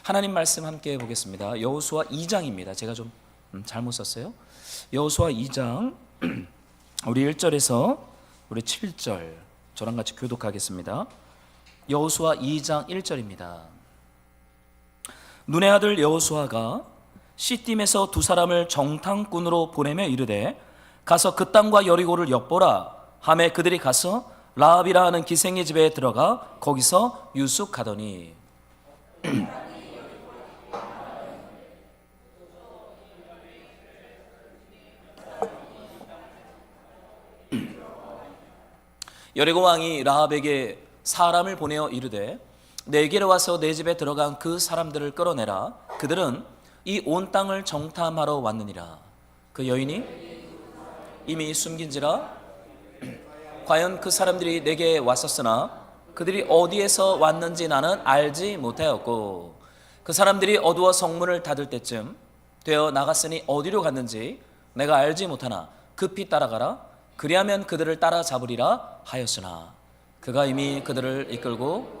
하나님 말씀 함께 보겠습니다. 여호수아 2장입니다. 제가 좀 잘못 썼어요. 여호수아 2장 우리 1절에서 우리 7절 저랑 같이 교독하겠습니다. 여호수아 2장 1절입니다. 눈의 아들 여호수아가 시딤에서 두 사람을 정탐꾼으로 보내며 이르되 가서 그 땅과 여리고를 엿보라 하매 그들이 가서 라합이라 하는 기생의 집에 들어가 거기서 유숙하더니 여리고 왕이 라합에게 사람을 보내어 이르되 내게로 와서 내 집에 들어간 그 사람들을 끌어내라. 그들은 이 온 땅을 정탐하러 왔느니라. 그 여인이 이미 숨긴지라 과연 그 사람들이 내게 왔었으나 그들이 어디에서 왔는지 나는 알지 못하였고 그 사람들이 어두워 성문을 닫을 때쯤 되어 나갔으니 어디로 갔는지 내가 알지 못하나 급히 따라가라. 그리하면 그들을 따라잡으리라 하였으나 그가 이미 그들을 이끌고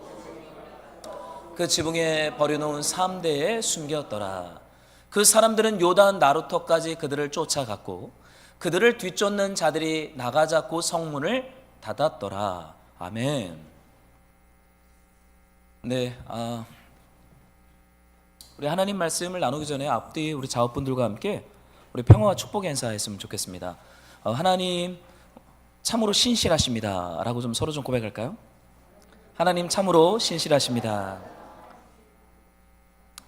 그 지붕에 버려놓은 3대에 숨겼더라. 그 사람들은 요단 나루터까지 그들을 쫓아갔고 그들을 뒤쫓는 자들이 나가자고 성문을 닫았더라. 아멘. 네, 우리 하나님 말씀을 나누기 전에 앞뒤 우리 자업분들과 함께 우리 평화와 축복의 인사했으면 좋겠습니다. 하나님 참으로 신실하십니다 라고 좀 서로 좀 고백할까요? 하나님 참으로 신실하십니다.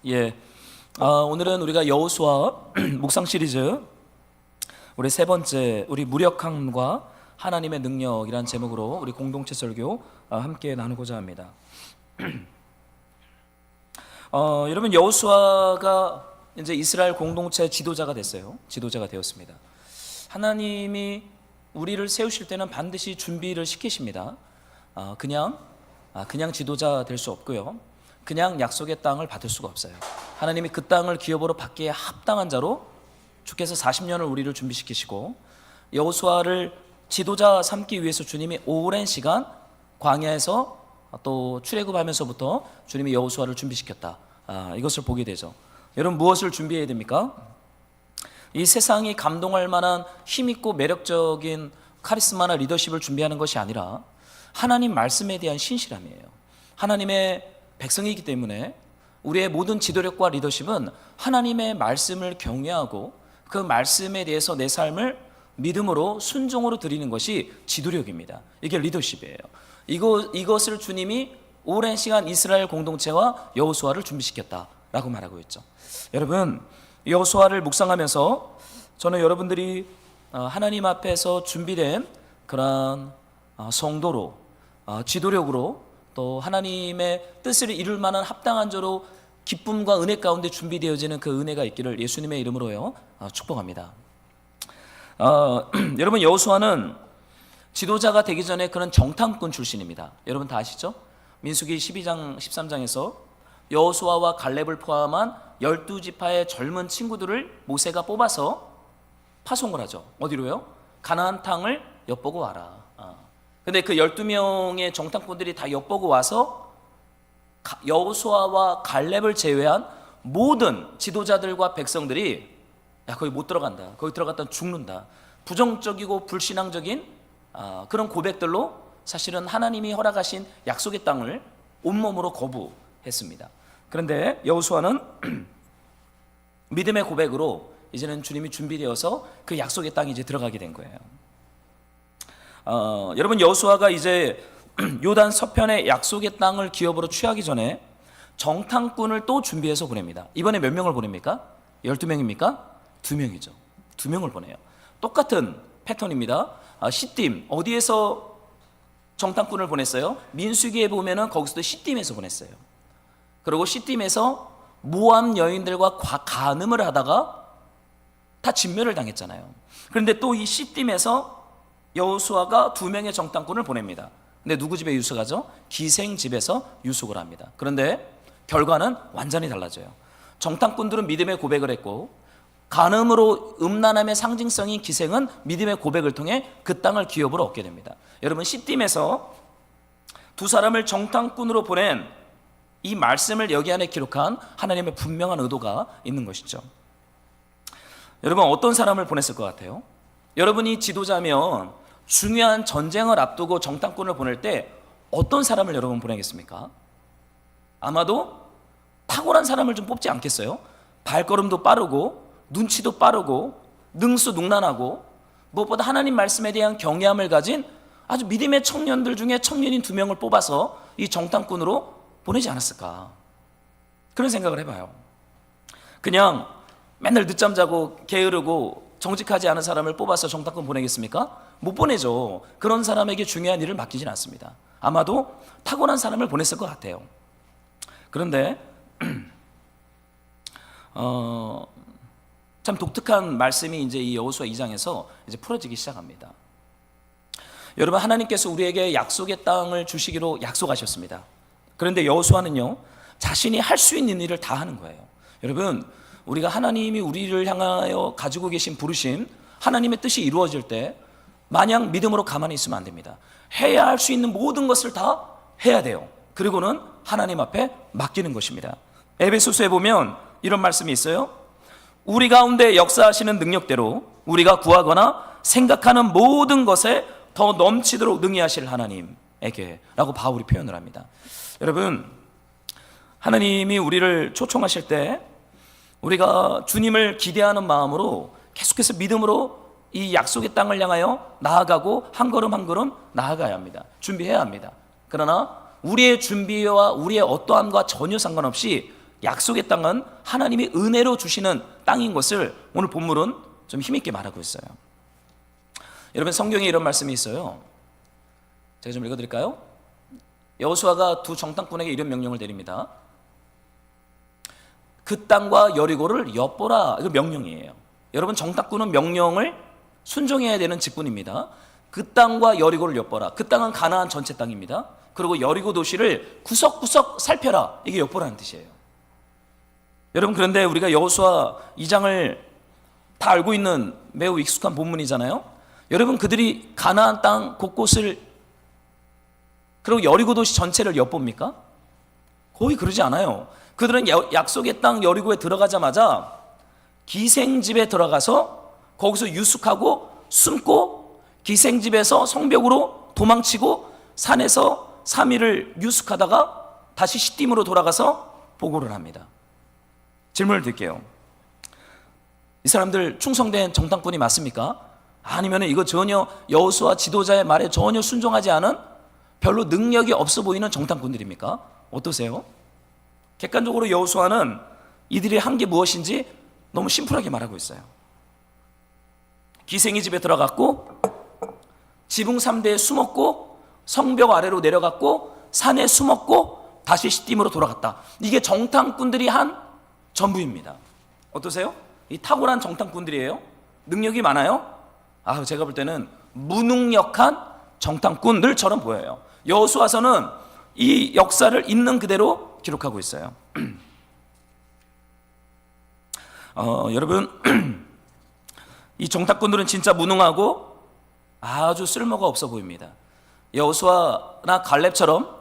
예, 오늘은 우리가 여호수아 묵상 시리즈 우리 세 번째 우리 무력함과 하나님의 능력이란 제목으로 우리 공동체 설교 함께 나누고자 합니다. 여러분 여호수아가 이제 이스라엘 공동체 지도자가 됐어요. 지도자가 되었습니다. 하나님이 우리를 세우실 때는 반드시 준비를 시키십니다. 그냥 지도자 될 수 없고요. 그냥 약속의 땅을 받을 수가 없어요. 하나님이 그 땅을 기업으로 받기에 합당한 자로 주께서 40년을 우리를 준비시키시고 여호수아를 지도자 삼기 위해서 주님이 오랜 시간 광야에서 또 출애굽하면서부터 주님이 여호수아를 준비시켰다. 이것을 보게 되죠. 여러분 무엇을 준비해야 됩니까? 이 세상이 감동할 만한 힘있고 매력적인 카리스마나 리더십을 준비하는 것이 아니라 하나님 말씀에 대한 신실함이에요. 하나님의 백성이기 때문에 우리의 모든 지도력과 리더십은 하나님의 말씀을 경외하고 그 말씀에 대해서 내 삶을 믿음으로 순종으로 드리는 것이 지도력입니다. 이게 리더십이에요. 이것을 주님이 오랜 시간 이스라엘 공동체와 여호수아를 준비시켰다라고 말하고 있죠. 여러분 여호수아를 묵상하면서 저는 여러분들이 하나님 앞에서 준비된 그런 성도로 지도력으로 또 하나님의 뜻을 이룰 만한 합당한 자로 기쁨과 은혜 가운데 준비되어지는 그 은혜가 있기를 예수님의 이름으로요 축복합니다. 여러분 여호수아는 지도자가 되기 전에 그런 정탐꾼 출신입니다. 여러분 다 아시죠? 민수기 12장 13장에서 여호수아와 갈렙을 포함한 12지파의 젊은 친구들을 모세가 뽑아서 파송을 하죠. 어디로요? 가나안 땅을 엿보고 와라. 근데 그 12명의 정탐꾼들이 다 엿보고 와서 여호수아와 갈렙을 제외한 모든 지도자들과 백성들이 야 거기 못 들어간다. 거기 들어갔다 죽는다. 부정적이고 불신앙적인 그런 고백들로 사실은 하나님이 허락하신 약속의 땅을 온몸으로 거부했습니다. 그런데 여호수아는 믿음의 고백으로 이제는 주님이 준비되어서 그 약속의 땅에 이제 들어가게 된 거예요. 여러분 여호수아가 이제 요단 서편의 약속의 땅을 기업으로 취하기 전에 정탐꾼을 또 준비해서 보냅니다. 이번에 몇 명을 보냅니까? 12명입니까? 2명이죠. 2명을 보내요. 똑같은 패턴입니다. 시딤 어디에서 정탐꾼을 보냈어요? 민수기에 보면은 거기서도 시딤에서 보냈어요. 그리고 시딤에서 모압 여인들과 간음을 하다가 다 진멸을 당했잖아요. 그런데 또 이 시딤에서 여호수아가 2명의 정탐꾼을 보냅니다. 근데 누구 집에 유숙하죠? 기생 집에서 유숙을 합니다. 그런데 결과는 완전히 달라져요. 정탐꾼들은 믿음의 고백을 했고 간음으로 음란함의 상징성인 기생은 믿음의 고백을 통해 그 땅을 기업으로 얻게 됩니다. 여러분 시딤에서 두 사람을 정탐꾼으로 보낸 이 말씀을 여기 안에 기록한 하나님의 분명한 의도가 있는 것이죠. 여러분, 어떤 사람을 보냈을 것 같아요? 여러분이 지도자면 중요한 전쟁을 앞두고 정탐꾼을 보낼 때 어떤 사람을 여러분 보내겠습니까? 아마도 탁월한 사람을 좀 뽑지 않겠어요? 발걸음도 빠르고 눈치도 빠르고 능수능란하고 무엇보다 하나님 말씀에 대한 경외함을 가진 아주 믿음의 청년들 중에 청년인 2명을 뽑아서 이 정탐꾼으로 보내지 않았을까, 그런 생각을 해봐요. 그냥 맨날 늦잠 자고 게으르고 정직하지 않은 사람을 뽑아서 정탐꾼 보내겠습니까? 못 보내죠. 그런 사람에게 중요한 일을 맡기진 않습니다. 아마도 탁월한 사람을 보냈을 것 같아요. 그런데 참 독특한 말씀이 이제 이 여호수아 2장에서 이제 풀어지기 시작합니다. 여러분, 하나님께서 우리에게 약속의 땅을 주시기로 약속하셨습니다. 그런데 여호수아는요, 자신이 할 수 있는 일을 다 하는 거예요. 여러분, 우리가 하나님이 우리를 향하여 가지고 계신 부르심, 하나님의 뜻이 이루어질 때 마냥 믿음으로 가만히 있으면 안 됩니다. 해야 할 수 있는 모든 것을 다 해야 돼요. 그리고는 하나님 앞에 맡기는 것입니다. 에베소서에 보면 이런 말씀이 있어요. 우리 가운데 역사하시는 능력대로 우리가 구하거나 생각하는 모든 것에 더 넘치도록 능히 하실 하나님에게 라고 바울이 표현을 합니다. 여러분, 하나님이 우리를 초청하실 때 우리가 주님을 기대하는 마음으로 계속해서 믿음으로 이 약속의 땅을 향하여 나아가고 한 걸음 한 걸음 나아가야 합니다. 준비해야 합니다. 그러나 우리의 준비와 우리의 어떠함과 전혀 상관없이 약속의 땅은 하나님이 은혜로 주시는 땅인 것을 오늘 본문은 좀 힘있게 말하고 있어요. 여러분, 성경에 이런 말씀이 있어요. 제가 좀 읽어드릴까요? 여호수아가 2 정탐꾼에게 이런 명령을 내립니다. 그 땅과 여리고를 엿보라. 이거 명령이에요. 여러분, 정탐꾼은 명령을 순종해야 되는 직분입니다. 그 땅과 여리고를 엿보라. 그 땅은 가나안 전체 땅입니다. 그리고 여리고 도시를 구석구석 살펴라. 이게 엿보라는 뜻이에요. 여러분, 그런데 우리가 여호수아 2장을 다 알고 있는 매우 익숙한 본문이잖아요. 여러분, 그들이 가나안 땅 곳곳을 그리고 여리고 도시 전체를 엿봅니까? 거의 그러지 않아요. 그들은 약속의 땅 여리고에 들어가자마자 기생집에 들어가서 거기서 유숙하고 숨고 기생집에서 성벽으로 도망치고 산에서 3일을 유숙하다가 다시 시딤으로 돌아가서 보고를 합니다. 질문을 드릴게요. 이 사람들 충성된 정탐꾼이 맞습니까? 아니면 이거 전혀 여호수아 지도자의 말에 전혀 순종하지 않은 별로 능력이 없어 보이는 정탐꾼들입니까? 어떠세요? 객관적으로 여호수아는 이들이 한 게 무엇인지 너무 심플하게 말하고 있어요. 기생이 집에 들어갔고 지붕 3대에 숨었고 성벽 아래로 내려갔고 산에 숨었고 다시 시딤으로 돌아갔다. 이게 정탐꾼들이 한 전부입니다. 어떠세요? 이 탁월한 정탐꾼들이에요. 능력이 많아요. 제가 볼 때는 무능력한 정탐꾼들처럼 보여요. 여호수아서는 이 역사를 있는 그대로 기록하고 있어요. 여러분, 이 정탐꾼들은 진짜 무능하고 아주 쓸모가 없어 보입니다. 여호수아나 갈렙처럼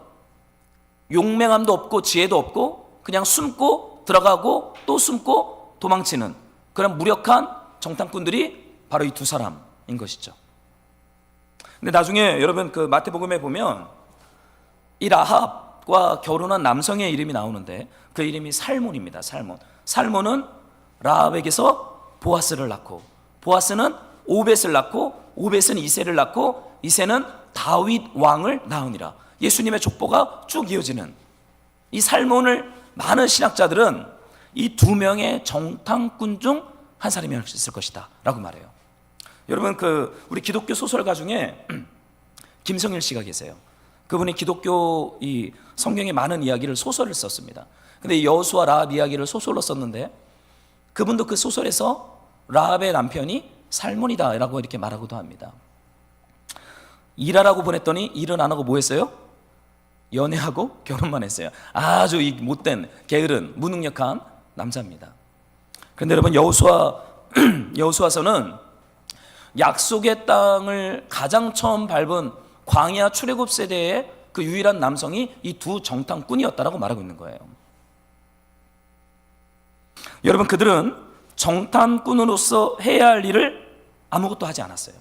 용맹함도 없고 지혜도 없고 그냥 숨고 들어가고 또 숨고 도망치는 그런 무력한 정탐꾼들이 바로 이 2 사람인 것이죠. 근데 나중에 여러분 그 마태복음에 보면 이 라합과 결혼한 남성의 이름이 나오는데 그 이름이 살몬입니다. 살몬은 라합에게서 보아스를 낳고 보아스는 오벳을 낳고 오벳은 이새를 낳고 이새는 다윗 왕을 낳으니라. 예수님의 족보가 쭉 이어지는 이 살몬을 많은 신학자들은 이 2명의 정탐꾼 중 한 사람이었을 것이다 라고 말해요. 여러분, 우리 기독교 소설가 중에 김성일 씨가 계세요. 그분이 기독교 이 성경의 많은 이야기를 소설을 썼습니다. 근데 여호수아 라합 이야기를 소설로 썼는데 그분도 그 소설에서 라합의 남편이 살몬이다라고 이렇게 말하고도 합니다. 일하라고 보냈더니 일은 안 하고 뭐 했어요? 연애하고 결혼만 했어요. 아주 이 못된 게으른 무능력한 남자입니다. 그런데 여러분, 여호수아서는 약속의 땅을 가장 처음 밟은 광야 출애굽 세대의 그 유일한 남성이 이 두 정탐꾼이었다라고 말하고 있는 거예요. 여러분, 그들은 정탐꾼으로서 해야 할 일을 아무것도 하지 않았어요.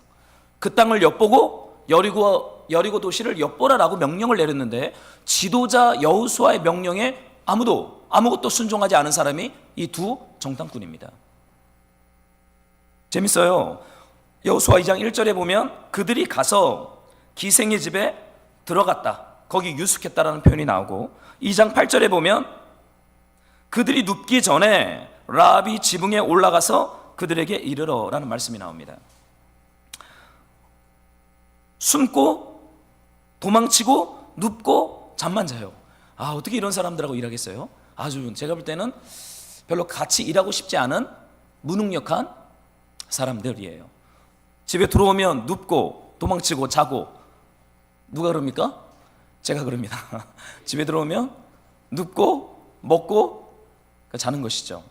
그 땅을 엿보고 여리고 도시를 엿보라라고 명령을 내렸는데, 지도자 여호수아의 명령에 아무것도 순종하지 않은 사람이 이 두 정탐꾼입니다. 재밌어요. 여호수아 2장 1절에 보면 그들이 가서 기생의 집에 들어갔다, 거기 유숙했다라는 표현이 나오고, 2장 8절에 보면 그들이 눕기 전에 라합이 지붕에 올라가서 그들에게 이르러라는 말씀이 나옵니다. 숨고 도망치고 눕고 잠만 자요. 어떻게 이런 사람들하고 일하겠어요? 아주 제가 볼 때는 별로 같이 일하고 싶지 않은 무능력한 사람들이에요. 집에 들어오면 눕고 도망치고 자고. 누가 그럽니까? 제가 그럽니다. 집에 들어오면 눕고 먹고 자는 것이죠.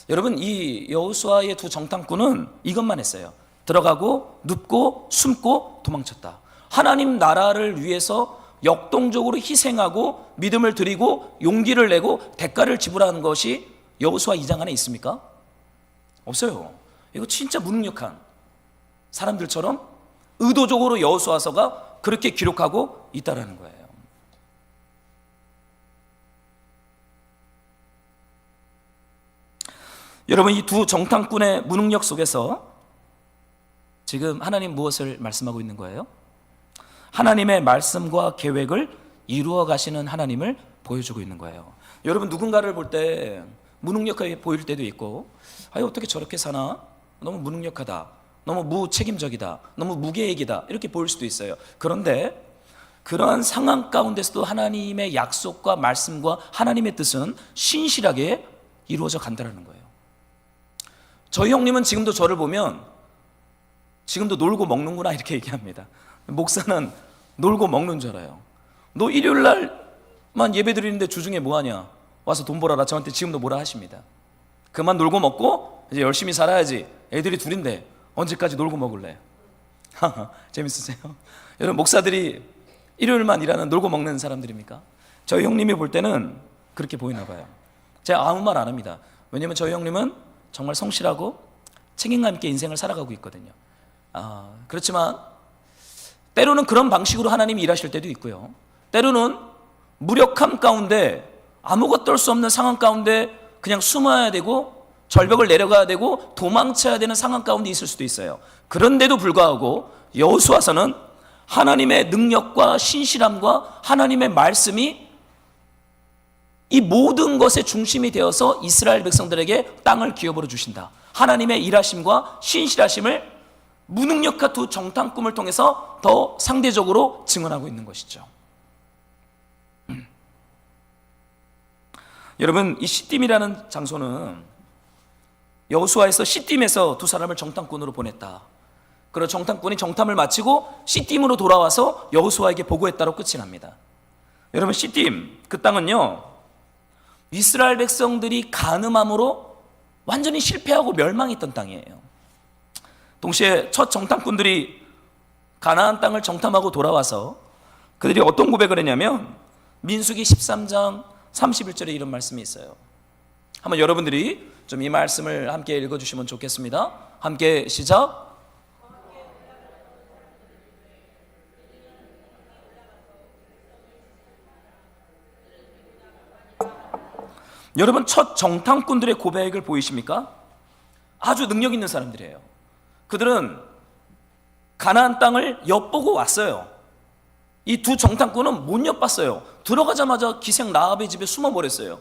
여러분, 이 여호수아의 두 정탐꾼은 이것만 했어요. 들어가고 눕고 숨고 도망쳤다. 하나님 나라를 위해서 역동적으로 희생하고 믿음을 드리고 용기를 내고 대가를 지불하는 것이 여호수아 2장 안에 있습니까? 없어요. 이거 진짜 무능력한 사람들처럼 의도적으로 여호수아서가 그렇게 기록하고 있다라는 거예요. 여러분, 이 두 정탐꾼의 무능력 속에서 지금 하나님 무엇을 말씀하고 있는 거예요? 하나님의 말씀과 계획을 이루어 가시는 하나님을 보여주고 있는 거예요. 여러분, 누군가를 볼 때 무능력하게 보일 때도 있고, 어떻게 저렇게 사나? 너무 무능력하다, 너무 무책임적이다, 너무 무계획이다, 이렇게 보일 수도 있어요. 그런데 그러한 상황 가운데서도 하나님의 약속과 말씀과 하나님의 뜻은 신실하게 이루어져 간다는 거예요. 저희 형님은 지금도 저를 보면 지금도 놀고 먹는구나 이렇게 얘기합니다. 목사는 놀고 먹는 줄 알아요. 너 일요일 날만 예배 드리는데 주중에 뭐하냐, 와서 돈 벌어라, 저한테 지금도 뭐라 하십니다. 그만 놀고 먹고 이제 열심히 살아야지. 애들이 둘인데 언제까지 놀고 먹을래? 재밌으세요? 여러분, 목사들이 일요일만 일하는 놀고 먹는 사람들입니까? 저희 형님이 볼 때는 그렇게 보이나 봐요. 제가 아무 말 안 합니다. 왜냐면 저희 형님은 정말 성실하고 책임감 있게 인생을 살아가고 있거든요. 그렇지만 때로는 그런 방식으로 하나님이 일하실 때도 있고요. 때로는 무력함 가운데, 아무것도 할 수 없는 상황 가운데 그냥 숨어야 되고 절벽을 내려가야 되고 도망쳐야 되는 상황 가운데 있을 수도 있어요. 그런데도 불구하고 여호수아서는 하나님의 능력과 신실함과 하나님의 말씀이 이 모든 것의 중심이 되어서 이스라엘 백성들에게 땅을 기업으로 주신다. 하나님의 일하심과 신실하심을 무능력한 두 정탐꾼을 통해서 더 상대적으로 증언하고 있는 것이죠. 여러분, 이 시딤이라는 장소는 여호수아에서 시딤에서 두 사람을 정탐꾼으로 보냈다. 그리고 정탐꾼이 정탐을 마치고 시딤으로 돌아와서 여호수아에게 보고했다로 끝이 납니다. 여러분, 시딤, 그 땅은요, 이스라엘 백성들이 간음함으로 완전히 실패하고 멸망했던 땅이에요. 동시에 첫 정탐꾼들이 가나안 땅을 정탐하고 돌아와서 그들이 어떤 고백을 했냐면, 민수기 13장 31절에 이런 말씀이 있어요. 한번 여러분들이 좀 이 말씀을 함께 읽어주시면 좋겠습니다. 함께 시작. 여러분, 첫 정탐꾼들의 고백을 보이십니까? 아주 능력 있는 사람들이에요. 그들은 가나안 땅을 엿보고 왔어요. 이 두 정탐꾼은 못 엿봤어요. 들어가자마자 기생 라합의 집에 숨어버렸어요.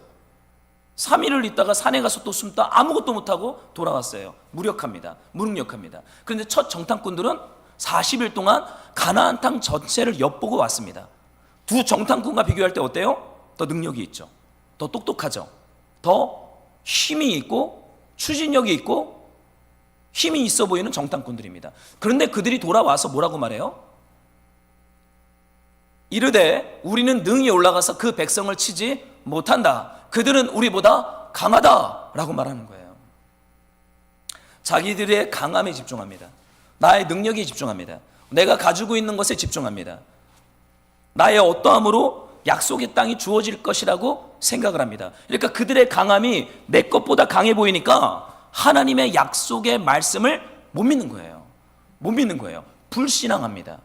3일을 있다가 산에 가서 또 숨다 아무것도 못하고 돌아왔어요. 무력합니다. 무능력합니다. 그런데 첫 정탐꾼들은 40일 동안 가나안 땅 전체를 엿보고 왔습니다. 두 정탐꾼과 비교할 때 어때요? 더 능력이 있죠. 더 똑똑하죠. 더 힘이 있고 추진력이 있고 힘이 있어 보이는 정탐꾼들입니다. 그런데 그들이 돌아와서 뭐라고 말해요? 이르되 우리는 능히 올라가서 그 백성을 치지 못한다. 그들은 우리보다 강하다라고 말하는 거예요. 자기들의 강함에 집중합니다. 나의 능력에 집중합니다. 내가 가지고 있는 것에 집중합니다. 나의 어떠함으로 약속의 땅이 주어질 것이라고 생각을 합니다. 그러니까 그들의 강함이 내 것보다 강해 보이니까 하나님의 약속의 말씀을 못 믿는 거예요. 못 믿는 거예요. 불신앙합니다.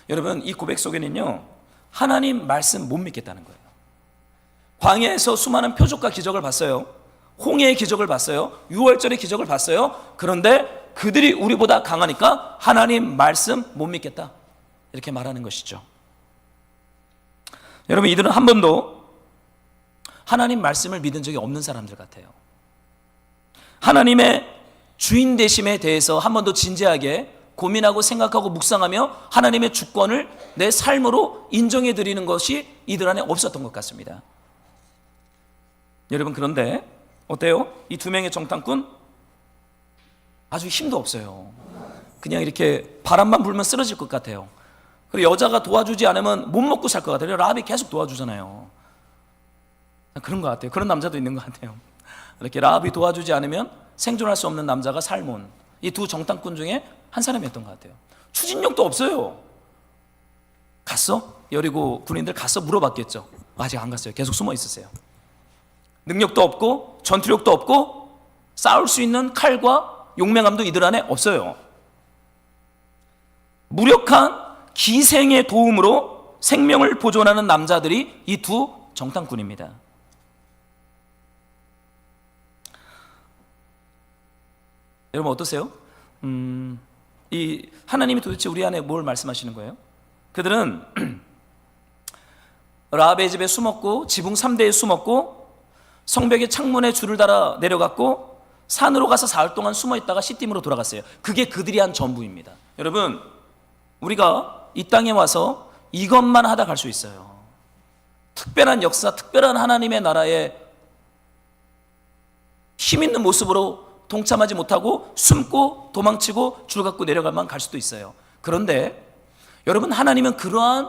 여러분, 이 고백 속에는요, 하나님 말씀 못 믿겠다는 거예요. 광야에서 수많은 표적과 기적을 봤어요. 홍해의 기적을 봤어요. 유월절의 기적을 봤어요. 그런데 그들이 우리보다 강하니까 하나님 말씀 못 믿겠다, 이렇게 말하는 것이죠. 여러분, 이들은 한 번도 하나님 말씀을 믿은 적이 없는 사람들 같아요. 하나님의 주인 되심에 대해서 한 번도 진지하게 고민하고 생각하고 묵상하며 하나님의 주권을 내 삶으로 인정해 드리는 것이 이들 안에 없었던 것 같습니다. 여러분, 그런데 어때요? 이 두 명의 정탐꾼 아주 힘도 없어요. 그냥 이렇게 바람만 불면 쓰러질 것 같아요. 그리고 여자가 도와주지 않으면 못 먹고 살 것 같아요. 라합이 계속 도와주잖아요. 그런 것 같아요. 그런 남자도 있는 것 같아요. 이렇게 라합이 도와주지 않으면 생존할 수 없는 남자가 살몬, 이 두 정탐꾼 중에 한 사람이었던 것 같아요. 추진력도 없어요. 갔어? 여리고 군인들 갔어? 물어봤겠죠. 아직 안 갔어요. 계속 숨어 있으세요. 능력도 없고 전투력도 없고 싸울 수 있는 칼과 용맹함도 이들 안에 없어요. 무력한 기생의 도움으로 생명을 보존하는 남자들이 이 두 정탐꾼입니다. 여러분, 어떠세요? 이 하나님이 도대체 우리 안에 뭘 말씀하시는 거예요? 그들은 라합의 집에 숨었고 지붕 3대에 숨었고 성벽의 창문에 줄을 달아 내려갔고 산으로 가서 사흘 동안 숨어 있다가 시딤으로 돌아갔어요. 그게 그들이 한 전부입니다. 여러분, 우리가 이 땅에 와서 이것만 하다 갈 수 있어요. 특별한 역사, 특별한 하나님의 나라에 힘 있는 모습으로 동참하지 못하고 숨고 도망치고 줄 갖고 내려가만 갈 수도 있어요. 그런데 여러분, 하나님은 그러한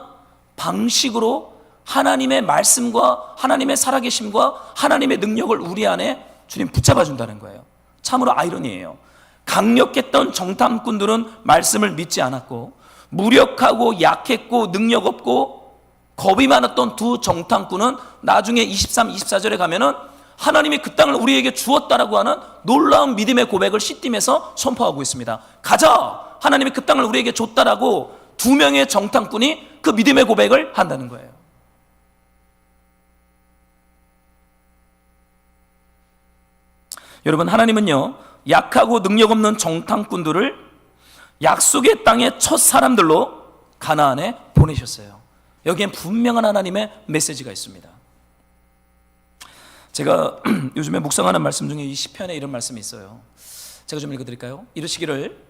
방식으로 하나님의 말씀과 하나님의 살아계심과 하나님의 능력을 우리 안에 주님 붙잡아 준다는 거예요. 참으로 아이러니예요. 강력했던 정탐꾼들은 말씀을 믿지 않았고, 무력하고 약했고 능력 없고 겁이 많았던 두 정탐꾼은 나중에 23, 24절에 가면은 하나님이 그 땅을 우리에게 주었다라고 하는 놀라운 믿음의 고백을 시딤에서 선포하고 있습니다. 가자! 하나님이 그 땅을 우리에게 줬다라고 두 명의 정탐꾼이 그 믿음의 고백을 한다는 거예요. 여러분, 하나님은요, 약하고 능력 없는 정탐꾼들을 약속의 땅의 첫 사람들로 가나안에 보내셨어요. 여기엔 분명한 하나님의 메시지가 있습니다. 제가 요즘에 묵상하는 말씀 중에 이 시편에 이런 말씀이 있어요. 제가 좀 읽어드릴까요? 이르시기를,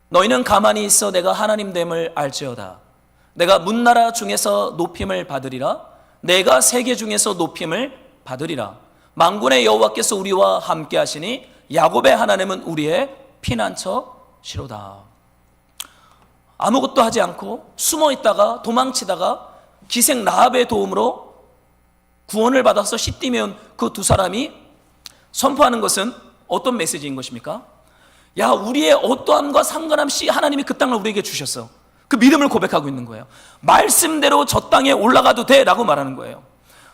너희는 가만히 있어 내가 하나님됨을 알지어다. 내가 문나라 중에서 높임을 받으리라. 내가 세계 중에서 높임을 받으리라. 만군의 여호와께서 우리와 함께 하시니 야곱의 하나님은 우리의 피난처시로다. 아무것도 하지 않고 숨어 있다가 도망치다가 기생 라합의 도움으로 구원을 받아서 시딤에 온 그 두 사람이 선포하는 것은 어떤 메시지인 것입니까? 야, 우리의 어떠함과 상관없이 하나님이 그 땅을 우리에게 주셨어. 그 믿음을 고백하고 있는 거예요. 말씀대로 저 땅에 올라가도 돼 라고 말하는 거예요.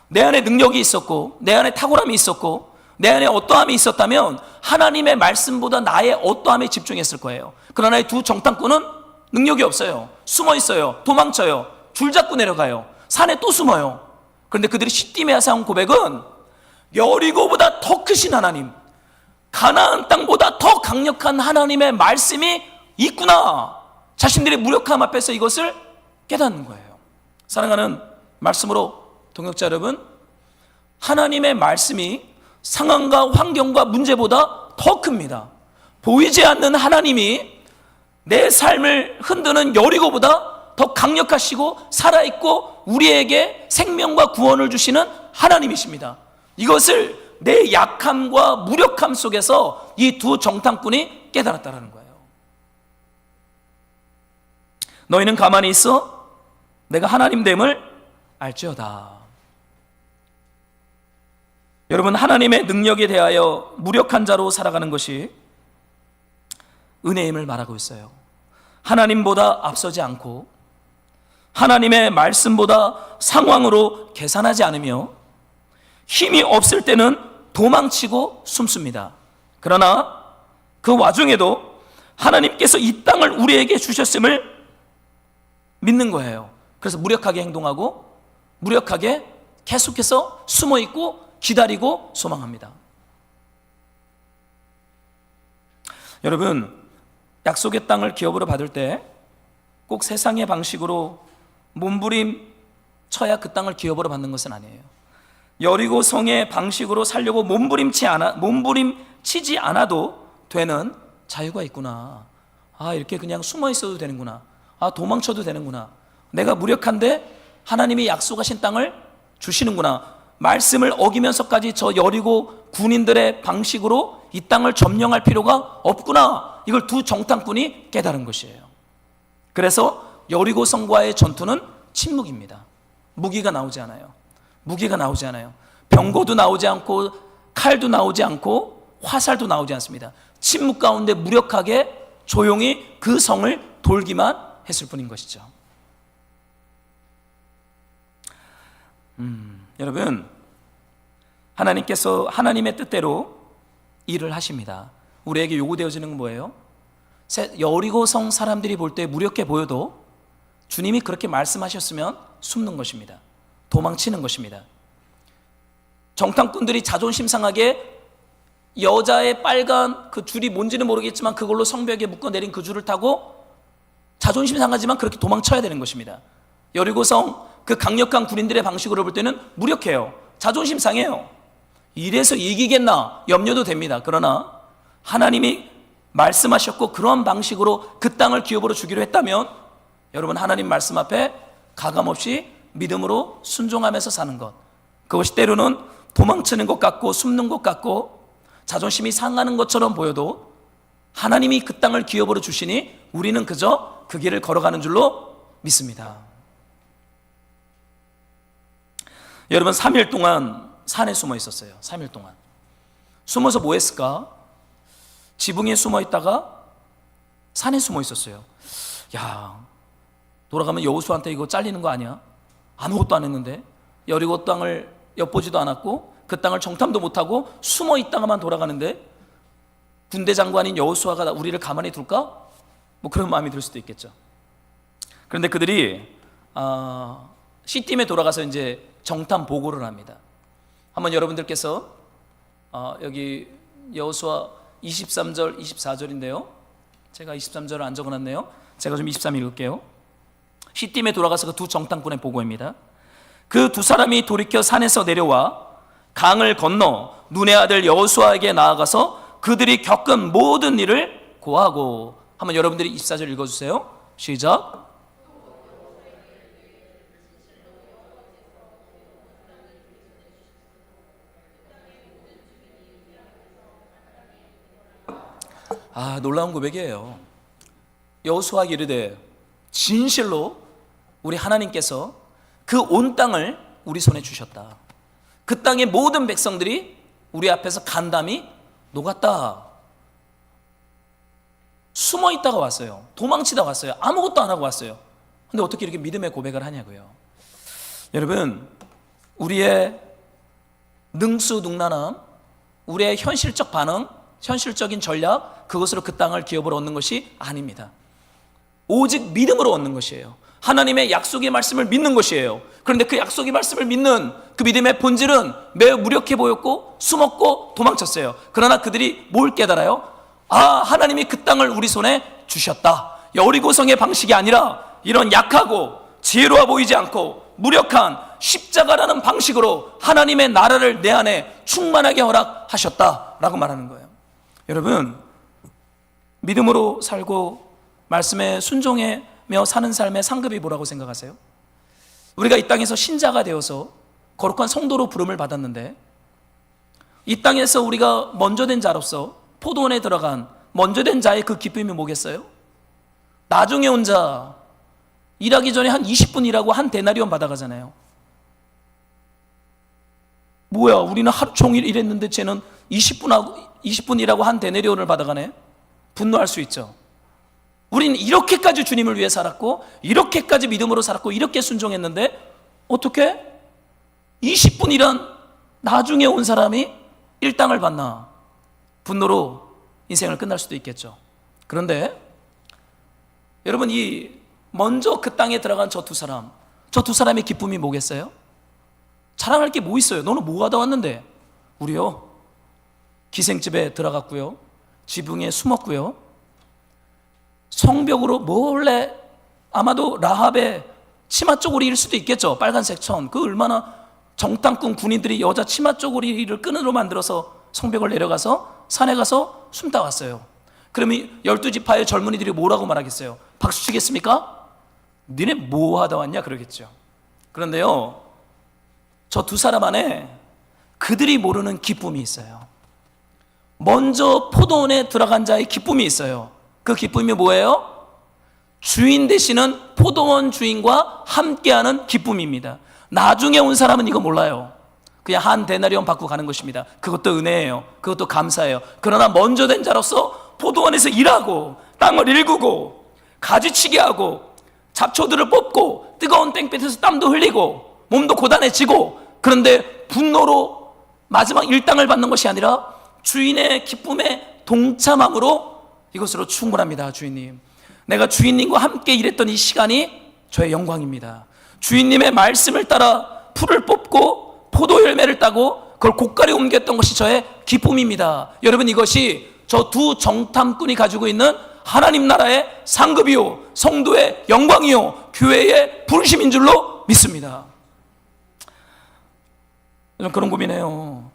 내 안에 능력이 있었고 내 안에 탁월함이 있었고 내 안에 어떠함이 있었다면 하나님의 말씀보다 나의 어떠함에 집중했을 거예요. 그러나 이 두 정탐꾼은 능력이 없어요. 숨어 있어요. 도망쳐요. 줄 잡고 내려가요. 산에 또 숨어요. 그런데 그들이 시딤에 와서 한 고백은 여리고보다 더 크신 하나님, 가나안 땅보다 더 강력한 하나님의 말씀이 있구나. 자신들의 무력함 앞에서 이것을 깨닫는 거예요. 사랑하는 말씀으로 동역자 여러분, 하나님의 말씀이 상황과 환경과 문제보다 더 큽니다. 보이지 않는 하나님이 내 삶을 흔드는 여리고보다 더 강력하시고 살아있고 우리에게 생명과 구원을 주시는 하나님이십니다. 이것을 내 약함과 무력함 속에서 이 두 정탐꾼이 깨달았다는 거예요. 너희는 가만히 있어 내가 하나님됨을 알지어다. 여러분, 하나님의 능력에 대하여 무력한 자로 살아가는 것이 은혜임을 말하고 있어요. 하나님보다 앞서지 않고 하나님의 말씀보다 상황으로 계산하지 않으며 힘이 없을 때는 도망치고 숨습니다. 그러나 그 와중에도 하나님께서 이 땅을 우리에게 주셨음을 믿는 거예요. 그래서 무력하게 행동하고 무력하게 계속해서 숨어있고 기다리고 소망합니다. 여러분, 약속의 땅을 기업으로 받을 때 꼭 세상의 방식으로 몸부림 쳐야 그 땅을 기업으로 받는 것은 아니에요. 여리고 성의 방식으로 살려고 몸부림치지 않아도 되는 자유가 있구나. 이렇게 그냥 숨어 있어도 되는구나. 도망쳐도 되는구나. 내가 무력한데 하나님이 약속하신 땅을 주시는구나. 말씀을 어기면서까지 저 여리고 군인들의 방식으로 이 땅을 점령할 필요가 없구나. 이걸 두 정탐꾼이 깨달은 것이에요. 그래서 여리고 성과의 전투는 침묵입니다. 무기가 나오지 않아요. 병거도 나오지 않고 칼도 나오지 않고 화살도 나오지 않습니다. 침묵 가운데 무력하게 조용히 그 성을 돌기만 했을 뿐인 것이죠. 여러분, 하나님께서 하나님의 뜻대로 일을 하십니다. 우리에게 요구되어지는 건 뭐예요? 여리고 성 사람들이 볼 때 무력해 보여도 주님이 그렇게 말씀하셨으면 숨는 것입니다. 도망치는 것입니다. 정탐꾼들이 자존심 상하게 여자의 빨간 그 줄이 뭔지는 모르겠지만 그걸로 성벽에 묶어내린 그 줄을 타고 자존심 상하지만 그렇게 도망쳐야 되는 것입니다. 여리고성 그 강력한 군인들의 방식으로 볼 때는 무력해요. 자존심 상해요. 이래서 이기겠나 염려도 됩니다. 그러나 하나님이 말씀하셨고 그런 방식으로 그 땅을 기업으로 주기로 했다면 여러분, 하나님 말씀 앞에 가감없이 믿음으로 순종하면서 사는 것, 그것이 때로는 도망치는 것 같고 숨는 것 같고 자존심이 상하는 것처럼 보여도 하나님이 그 땅을 기업으로 주시니 우리는 그저 그 길을 걸어가는 줄로 믿습니다. 여러분, 3일 동안 산에 숨어 있었어요. 3일 동안 숨어서 뭐 했을까? 지붕에 숨어 있다가 산에 숨어 있었어요. 돌아가면 여호수아한테 이거 잘리는 거 아니야? 아무것도 안 했는데, 여리고 땅을 엿보지도 않았고 그 땅을 정탐도 못하고 숨어 있다가만 돌아가는데 군대 장관인 여호수아가 우리를 가만히 둘까? 뭐 그런 마음이 들 수도 있겠죠. 그런데 그들이 시팀에 돌아가서 이제 정탐 보고를 합니다. 한번 여러분들께서 여기 여호수아 23절, 24절인데요. 제가 23절을 안 적어놨네요. 제가 좀 23 읽을게요. 시팀에 돌아가서 그 두 정탐꾼의 보고입니다. 그 두 사람이 돌이켜 산에서 내려와 강을 건너 눈의 아들 여호수아에게 나아가서 그들이 겪은 모든 일을 고하고. 한번 여러분들이 24절 읽어주세요. 시작. 놀라운 고백이에요. 여호수아가 이르되 진실로 우리 하나님께서 그 온 땅을 우리 손에 주셨다. 그 땅의 모든 백성들이 우리 앞에서 간담이 녹았다. 숨어 있다가 왔어요. 도망치다 왔어요. 아무것도 안 하고 왔어요. 근데 어떻게 이렇게 믿음의 고백을 하냐고요. 여러분, 우리의 능수능란함, 우리의 현실적 반응, 현실적인 전략, 그것으로 그 땅을 기업으로 얻는 것이 아닙니다. 오직 믿음으로 얻는 것이에요. 하나님의 약속의 말씀을 믿는 것이에요. 그런데 그 약속의 말씀을 믿는 그 믿음의 본질은 매우 무력해 보였고 숨었고 도망쳤어요. 그러나 그들이 뭘 깨달아요? 하나님이 그 땅을 우리 손에 주셨다. 여리고성의 방식이 아니라 이런 약하고 지혜로워 보이지 않고 무력한 십자가라는 방식으로 하나님의 나라를 내 안에 충만하게 허락하셨다라고 말하는 거예요. 여러분, 믿음으로 살고 말씀에 순종하며 사는 삶의 상급이 뭐라고 생각하세요? 우리가 이 땅에서 신자가 되어서 거룩한 성도로 부름을 받았는데 이 땅에서 우리가 먼저 된 자로서 포도원에 들어간 먼저 된 자의 그 기쁨이 뭐겠어요? 나중에 온 자, 일하기 전에 한 20분 일하고 한 데나리온 받아가잖아요. 뭐야, 우리는 하루 종일 일했는데 쟤는 20분 일하고 한 데나리온을 받아가네? 분노할 수 있죠. 우리는 이렇게까지 주님을 위해 살았고 이렇게까지 믿음으로 살았고 이렇게 순종했는데 어떻게 20분이란 나중에 온 사람이 일당을 받나? 분노로 인생을 끝날 수도 있겠죠. 그런데 여러분, 이 먼저 그 땅에 들어간 저 두 사람의 기쁨이 뭐겠어요? 자랑할 게 뭐 있어요? 너는 뭐 하다 왔는데? 우리요, 기생집에 들어갔고요, 지붕에 숨었고요, 성벽으로 몰래, 아마도 라합의 치마 쪼고리일 수도 있겠죠. 빨간색 천, 그 얼마나 정탐꾼 군인들이 여자 치마 쪼고리를 끈으로 만들어서 성벽을 내려가서 산에 가서 숨다 왔어요. 그러면 12지파의 젊은이들이 뭐라고 말하겠어요? 박수 치겠습니까? 니네 뭐 하다 왔냐? 그러겠죠. 그런데요, 저 두 사람 안에 그들이 모르는 기쁨이 있어요. 먼저 포도원에 들어간 자의 기쁨이 있어요. 그 기쁨이 뭐예요? 주인 되시는 포도원 주인과 함께하는 기쁨입니다. 나중에 온 사람은 이거 몰라요. 그냥 한 데나리온 받고 가는 것입니다. 그것도 은혜예요. 그것도 감사해요. 그러나 먼저 된 자로서 포도원에서 일하고 땅을 일구고 가지치기 하고 잡초들을 뽑고 뜨거운 땡볕에서 땀도 흘리고 몸도 고단해지고, 그런데 분노로 마지막 일당을 받는 것이 아니라 주인의 기쁨에 동참함으로 이것으로 충분합니다. 주인님, 내가 주인님과 함께 일했던 이 시간이 저의 영광입니다. 주인님의 말씀을 따라 풀을 뽑고 포도 열매를 따고 그걸 고깔에 옮겼던 것이 저의 기쁨입니다. 여러분, 이것이 저 두 정탐꾼이 가지고 있는 하나님 나라의 상급이요, 성도의 영광이요, 교회의 부르심인 줄로 믿습니다. 저는 그런 고민해요.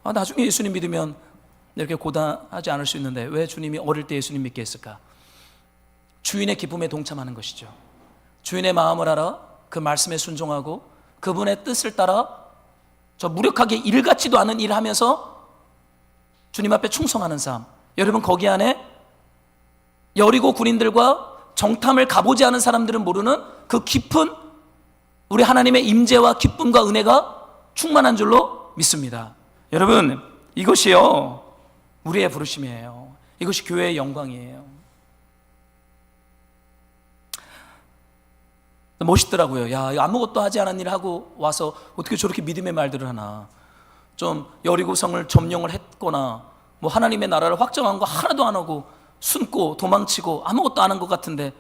나중에 예수님 믿으면 이렇게 고단하지 않을 수 있는데 왜 주님이 어릴 때 예수님 믿게 했을까? 주인의 기쁨에 동참하는 것이죠. 주인의 마음을 알아 그 말씀에 순종하고 그분의 뜻을 따라 저 무력하게 일 같지도 않은 일을 하면서 주님 앞에 충성하는 삶. 여러분, 거기 안에 여리고 군인들과 정탐을 가보지 않은 사람들은 모르는 그 깊은 우리 하나님의 임재와 기쁨과 은혜가 충만한 줄로 믿습니다. 여러분, 이것이요, 우리의 부르심이에요. 이것이 교회의 영광이에요. 멋있더라고요. 야, 아무것도 하지 않은 일을 하고 와서 어떻게 저렇게 믿음의 말들을 하나. 좀 여리고성을 점령을 했거나 뭐 하나님의 나라를 확정한 거 하나도 안 하고 숨고 도망치고 아무것도 안 한 것 같은데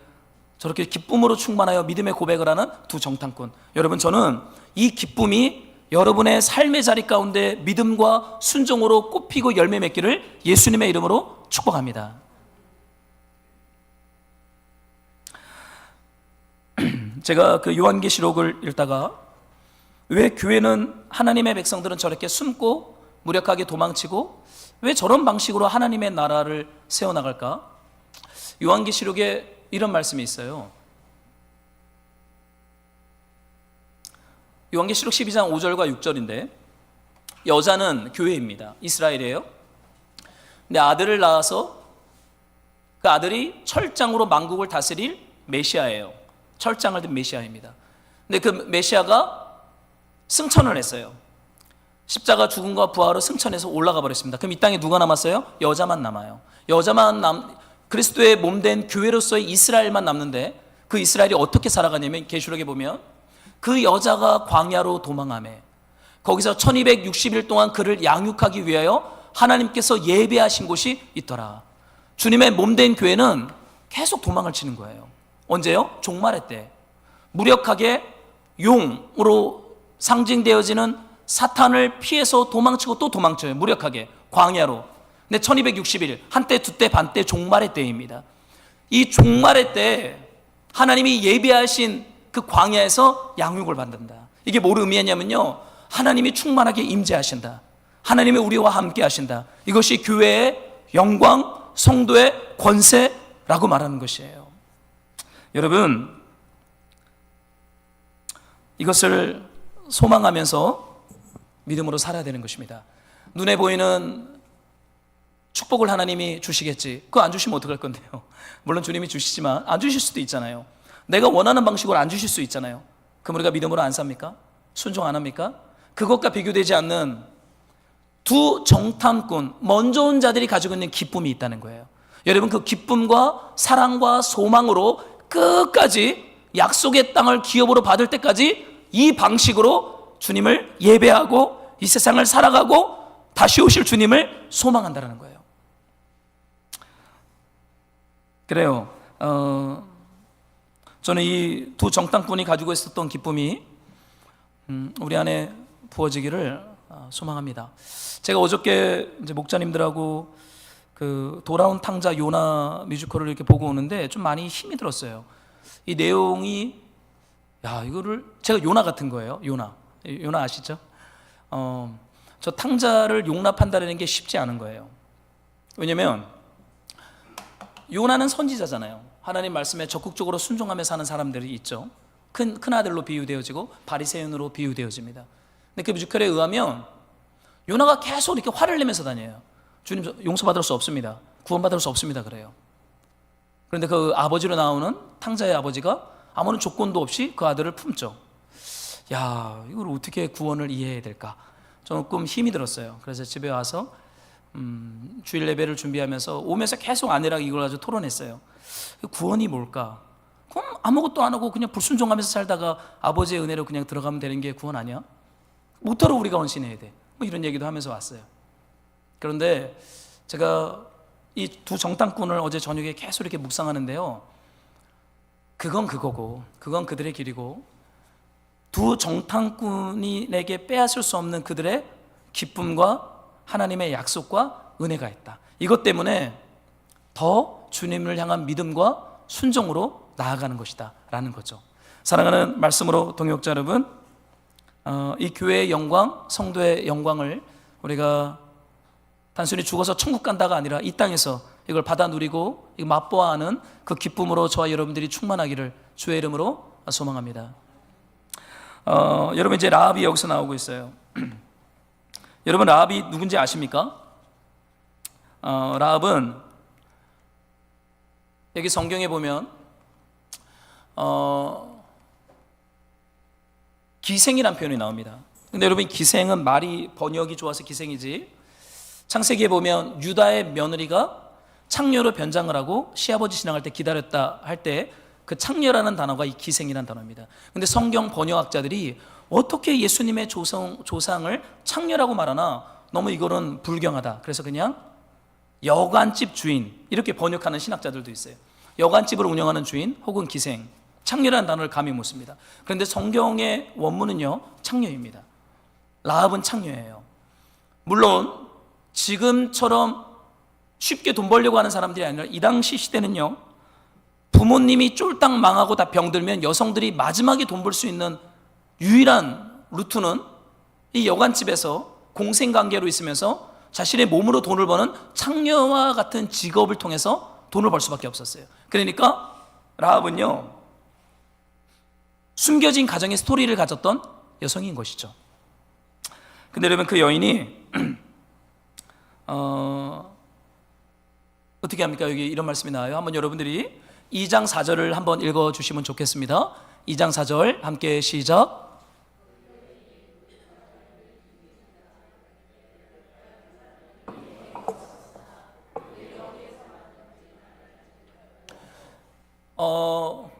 저렇게 기쁨으로 충만하여 믿음의 고백을 하는 두 정탐꾼. 여러분, 저는 이 기쁨이 여러분의 삶의 자리 가운데 믿음과 순종으로 꽃피고 열매 맺기를 예수님의 이름으로 축복합니다. 제가 그 요한계시록을 읽다가 왜 교회는 하나님의 백성들은 저렇게 숨고 무력하게 도망치고 왜 저런 방식으로 하나님의 나라를 세워나갈까? 요한계시록에 이런 말씀이 있어요. 요한계시록 12장 5절과 6절인데 여자는 교회입니다. 이스라엘이에요. 근데 아들을 낳아서 그 아들이 철장으로 만국을 다스릴 메시아예요. 철장을 든 메시아입니다. 근데 그 메시아가 승천을 했어요. 십자가 죽음과 부활로 승천해서 올라가 버렸습니다. 그럼 이 땅에 누가 남았어요? 여자만 남아요. 그리스도의 몸된 교회로서의 이스라엘만 남는데 그 이스라엘이 어떻게 살아가냐면 계시록에 보면 그 여자가 광야로 도망하매 거기서 1260일 동안 그를 양육하기 위하여 하나님께서 예배하신 곳이 있더라. 주님의 몸된 교회는 계속 도망을 치는 거예요. 언제요? 종말의 때 무력하게 용으로 상징되어지는 사탄을 피해서 도망치고 또 도망쳐요. 무력하게 광야로. 근데 1260일 한때 두때 반때 종말의 때입니다. 이 종말의 때 하나님이 예비하신 그 광야에서 양육을 받는다. 이게 뭘 의미하냐면요, 하나님이 충만하게 임재하신다. 하나님이 우리와 함께 하신다. 이것이 교회의 영광, 성도의 권세라고 말하는 것이에요. 여러분, 이것을 소망하면서 믿음으로 살아야 되는 것입니다. 눈에 보이는 축복을 하나님이 주시겠지. 그거 안 주시면 어떡할 건데요? 물론 주님이 주시지만 안 주실 수도 있잖아요. 내가 원하는 방식으로 안 주실 수 있잖아요. 그럼 우리가 믿음으로 안 삽니까? 순종 안 합니까? 그것과 비교되지 않는 두 정탐꾼, 먼저 온 자들이 가지고 있는 기쁨이 있다는 거예요. 여러분, 그 기쁨과 사랑과 소망으로 끝까지 약속의 땅을 기업으로 받을 때까지 이 방식으로 주님을 예배하고 이 세상을 살아가고 다시 오실 주님을 소망한다는 거예요. 그래요. 저는 이 두 정탐꾼이 가지고 있었던 기쁨이 우리 안에 부어지기를 소망합니다. 제가 어저께 이제 목자님들하고 그 돌아온 탕자 요나 뮤지컬을 이렇게 보고 오는데 좀 많이 힘이 들었어요. 이 내용이 이거를 제가 요나 같은 거예요. 요나 아시죠? 저 탕자를 용납한다는 게 쉽지 않은 거예요. 왜냐면 요나는 선지자잖아요. 하나님 말씀에 적극적으로 순종하며 사는 사람들이 있죠. 큰 아들로 비유되어지고 바리새인으로 비유되어집니다. 근데 그 뮤지컬에 의하면 요나가 계속 이렇게 화를 내면서 다녀요. 주님 용서받을 수 없습니다. 구원받을 수 없습니다. 그래요. 그런데 그 아버지로 나오는 탕자의 아버지가 아무런 조건도 없이 그 아들을 품죠. 이걸 어떻게 구원을 이해해야 될까? 조금 힘이 들었어요. 그래서 집에 와서 주일 예배를 준비하면서 오면서 계속 아내랑 이걸 가지고 토론했어요. 구원이 뭘까? 그럼 아무것도 안 하고 그냥 불순종하면서 살다가 아버지의 은혜로 그냥 들어가면 되는 게 구원 아니야? 뭐하러 우리가 헌신해야 돼? 이런 얘기도 하면서 왔어요. 그런데 제가 이 두 정탐꾼을 어제 저녁에 계속 이렇게 묵상하는데요, 그건 그거고 그건 그들의 길이고 두 정탐꾼이 내게 빼앗을 수 없는 그들의 기쁨과 하나님의 약속과 은혜가 있다. 이것 때문에 더 주님을 향한 믿음과 순종으로 나아가는 것이다 라는 거죠. 사랑하는 말씀으로 동역자 여러분, 이 교회의 영광, 성도의 영광을 우리가 단순히 죽어서 천국 간다가 아니라 이 땅에서 이걸 받아 누리고 맛보아하는 그 기쁨으로 저와 여러분들이 충만하기를 주의 이름으로 소망합니다. 여러분, 이제 라합이 여기서 나오고 있어요. 여러분, 라합이 누군지 아십니까? 라합은 여기 성경에 보면 기생이란 표현이 나옵니다. 근데 여러분, 기생은 말이 번역이 좋아서 기생이지, 창세기에 보면 유다의 며느리가 창녀로 변장을 하고 시아버지 신앙할 때 기다렸다 할 때 그 창녀라는 단어가 이 기생이라는 단어입니다. 근데 성경 번역학자들이 어떻게 예수님의 조상을 창녀라고 말하나, 너무 이거는 불경하다. 그래서 그냥 여관집 주인 이렇게 번역하는 신학자들도 있어요. 여관집을 운영하는 주인 혹은 기생, 창녀라는 단어를 감히 못 씁니다. 그런데 성경의 원문은요, 창녀입니다. 라합은 창녀예요. 물론 지금처럼 쉽게 돈 벌려고 하는 사람들이 아니라 이 당시 시대는요, 부모님이 쫄딱 망하고 다 병들면 여성들이 마지막에 돈 벌 수 있는 유일한 루트는 이 여관집에서 공생관계로 있으면서 자신의 몸으로 돈을 버는 창녀와 같은 직업을 통해서 돈을 벌 수밖에 없었어요. 그러니까 라합은요, 숨겨진 가정의 스토리를 가졌던 여성인 것이죠. 근데 여러분, 그 여인이 어떻게 합니까? 여기 이런 말씀이 나와요. 한번 여러분들이 2장 4절을 한번 읽어주시면 좋겠습니다. 2장 4절 함께 시작.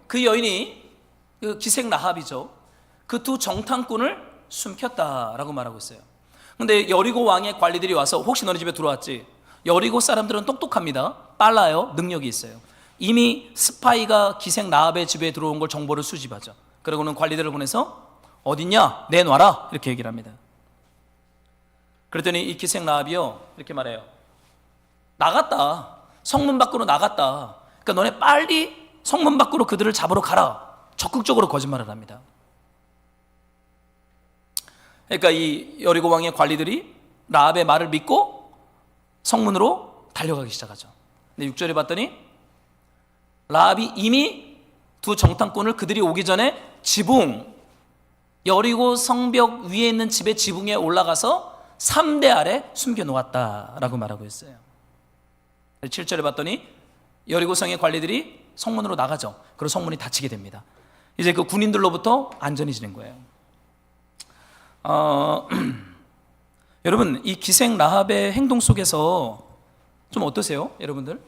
그 여인이 그 기생 라합이죠. 그 두 정탐꾼을 숨겼다라고 말하고 있어요. 근데 여리고 왕의 관리들이 와서, 혹시 너네 집에 들어왔지? 여리고 사람들은 똑똑합니다. 빨라요. 능력이 있어요. 이미 스파이가 기생 라합의 집에 들어온 걸 정보를 수집하죠. 그러고는 관리들을 보내서 어딨냐? 내놔라, 이렇게 얘기를 합니다. 그랬더니 이 기생 라합이요, 이렇게 말해요. 나갔다. 성문 밖으로 나갔다. 그러니까 너네 빨리 성문 밖으로 그들을 잡으러 가라. 적극적으로 거짓말을 합니다. 그러니까 이 여리고 왕의 관리들이 라합의 말을 믿고 성문으로 달려가기 시작하죠. 근데 6절에 봤더니 라합이 이미 두 정탐꾼을 그들이 오기 전에 지붕, 여리고 성벽 위에 있는 집의 지붕에 올라가서 3대 아래 숨겨놓았다라고 말하고 있어요. 7절에 봤더니 여리고성의 관리들이 성문으로 나가죠. 그리고 성문이 닫히게 됩니다. 이제 그 군인들로부터 안전해지는 거예요. 여러분, 이 기생 라합의 행동 속에서 좀 어떠세요, 여러분들?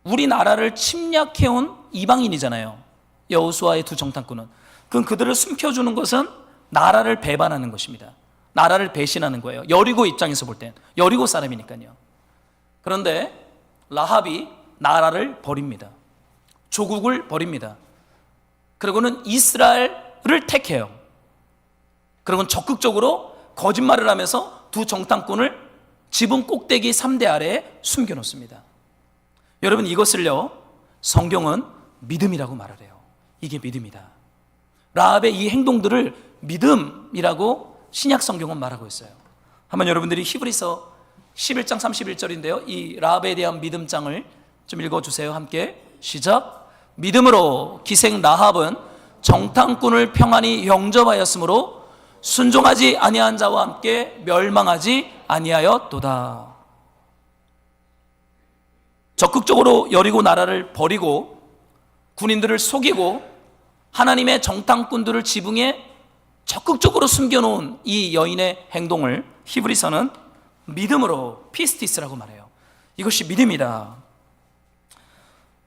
우리나라를 침략해온 이방인이잖아요. 여호수아의 두 정탐꾼은. 그럼 그들을 숨겨주는 것은 나라를 배반하는 것입니다. 나라를 배신하는 거예요. 여리고 입장에서 볼 땐. 여리고 사람이니까요. 그런데 라합이 나라를 버립니다. 조국을 버립니다. 그리고는 이스라엘을 택해요. 그리고는 적극적으로 거짓말을 하면서 두 정탐꾼을 지붕 꼭대기 3대 아래에 숨겨놓습니다. 여러분, 이것을요, 성경은 믿음이라고 말을 해요. 이게 믿음이다. 라합의 이 행동들을 믿음이라고 신약 성경은 말하고 있어요. 한번 여러분들이 히브리서 11장 31절인데요, 이 라합에 대한 믿음장을 좀 읽어주세요. 함께 시작. 믿음으로 기생 라합은 정탐꾼을 평안히 영접하였으므로 순종하지 아니한 자와 함께 멸망하지 아니하였도다. 적극적으로 여리고 나라를 버리고 군인들을 속이고 하나님의 정탐꾼들을 지붕에 적극적으로 숨겨놓은 이 여인의 행동을 히브리서는 믿음으로 피스티스라고 말해요. 이것이 믿음이다.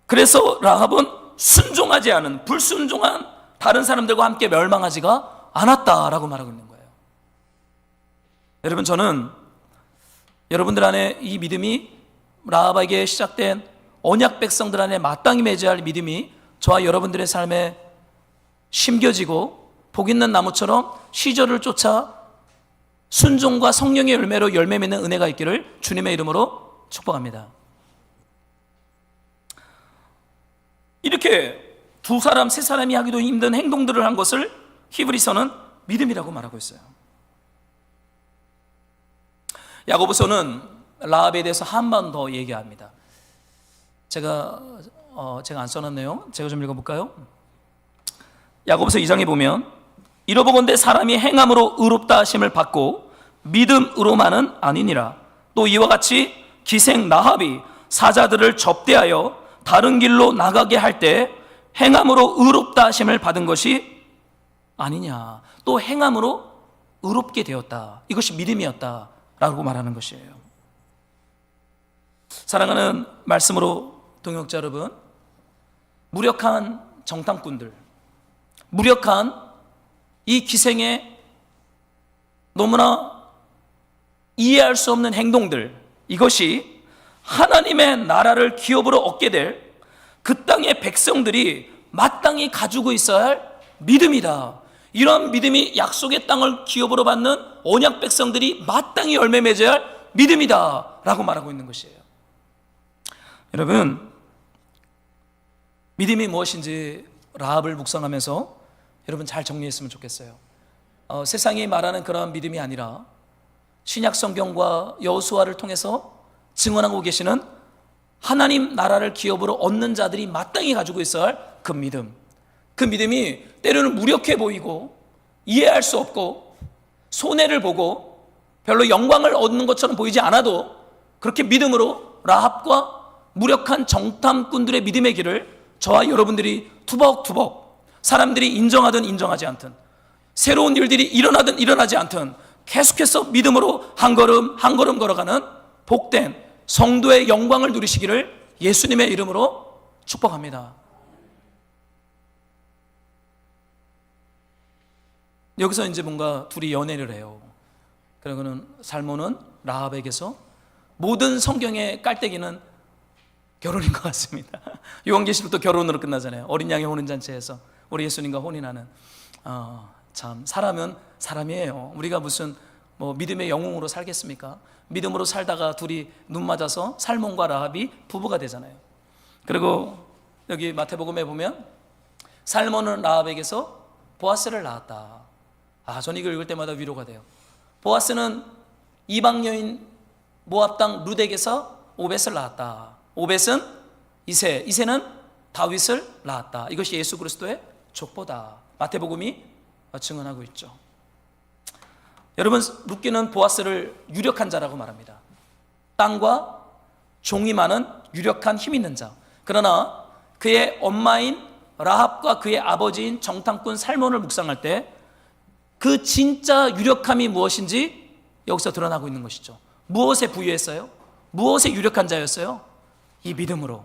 그래서 라합은 순종하지 않은, 불순종한 다른 사람들과 함께 멸망하지가 않았다라고 말하고 있는 거예요. 여러분, 저는 여러분들 안에 이 믿음이, 라합에게 시작된 언약 백성들 안에 마땅히 맺어야 할 믿음이 저와 여러분들의 삶에 심겨지고 복 있는 나무처럼 시절을 쫓아 순종과 성령의 열매로 열매 맺는 은혜가 있기를 주님의 이름으로 축복합니다. 이렇게 두 사람, 세 사람이 하기도 힘든 행동들을 한 것을 히브리서는 믿음이라고 말하고 있어요. 야고보서는 라합에 대해서 한 번 더 얘기합니다. 제가 안 써놨네요. 제가 좀 읽어볼까요? 야고보서 2장에 보면 이러보건대 사람이 행함으로 의롭다 하심을 받고 믿음으로만은 아니니라. 또 이와 같이 기생 라합이 사자들을 접대하여 다른 길로 나가게 할 때 행함으로 의롭다 하심을 받은 것이 아니냐. 또 행함으로 의롭게 되었다. 이것이 믿음이었다라고 말하는 것이에요. 사랑하는 말씀으로 동역자 여러분, 무력한 정탐꾼들, 무력한 이 기생의 너무나 이해할 수 없는 행동들, 이것이 하나님의 나라를 기업으로 얻게 될 그 땅의 백성들이 마땅히 가지고 있어야 할 믿음이다. 이런 믿음이 약속의 땅을 기업으로 받는 언약 백성들이 마땅히 열매 맺어야 할 믿음이다 라고 말하고 있는 것이에요. 여러분, 믿음이 무엇인지 라합을 묵상하면서 여러분 잘 정리했으면 좋겠어요. 세상이 말하는 그러한 믿음이 아니라 신약 성경과 여호수아를 통해서 증언하고 계시는 하나님 나라를 기업으로 얻는 자들이 마땅히 가지고 있어야 할 그 믿음. 그 믿음이 때로는 무력해 보이고 이해할 수 없고 손해를 보고 별로 영광을 얻는 것처럼 보이지 않아도 그렇게 믿음으로 라합과 무력한 정탐꾼들의 믿음의 길을 저와 여러분들이 투벅투벅, 사람들이 인정하든 인정하지 않든, 새로운 일들이 일어나든 일어나지 않든 계속해서 믿음으로 한 걸음 한 걸음 걸어가는 복된 성도의 영광을 누리시기를 예수님의 이름으로 축복합니다. 여기서 이제 뭔가 둘이 연애를 해요. 그러고는 살몬은 라합에게서 모든 성경의 깔때기는 결혼인 것 같습니다. 요한계시록도 결혼으로 끝나잖아요. 어린 양의 혼인잔치에서 우리 예수님과 혼인하는. 참 사람은 사람이에요. 우리가 무슨 믿음의 영웅으로 살겠습니까? 믿음으로 살다가 둘이 눈 맞아서 살몬과 라합이 부부가 되잖아요. 그리고 여기 마태복음에 보면 살몬은 라합에게서 보아스를 낳았다. 전 이걸 읽을 때마다 위로가 돼요. 보아스는 이방 여인 모압 땅 룻에게서 오벳을 낳았다. 오벳은 이세는 다윗을 낳았다. 이것이 예수 그리스도의 족보다. 마태복음이 증언하고 있죠. 여러분, 룻기는 보아스를 유력한 자라고 말합니다. 땅과 종이 많은 유력한 힘 있는 자. 그러나 그의 엄마인 라합과 그의 아버지인 정탐꾼 살몬을 묵상할 때 그 진짜 유력함이 무엇인지 여기서 드러나고 있는 것이죠. 무엇에 부유했어요? 무엇에 유력한 자였어요? 이 믿음으로.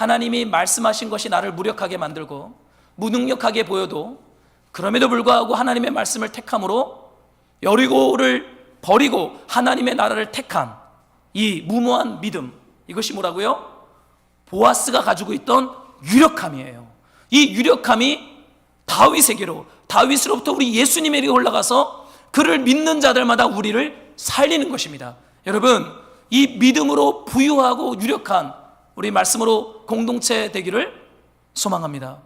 하나님이 말씀하신 것이 나를 무력하게 만들고 무능력하게 보여도 그럼에도 불구하고 하나님의 말씀을 택함으로 여리고를 버리고 하나님의 나라를 택한 이 무모한 믿음, 이것이 뭐라고요? 보아스가 가지고 있던 유력함이에요. 이 유력함이 다윗에게로, 다윗으로부터 우리 예수님에게 올라가서 그를 믿는 자들마다 우리를 살리는 것입니다. 여러분, 이 믿음으로 부유하고 유력한 우리 말씀으로 공동체 되기를 소망합니다.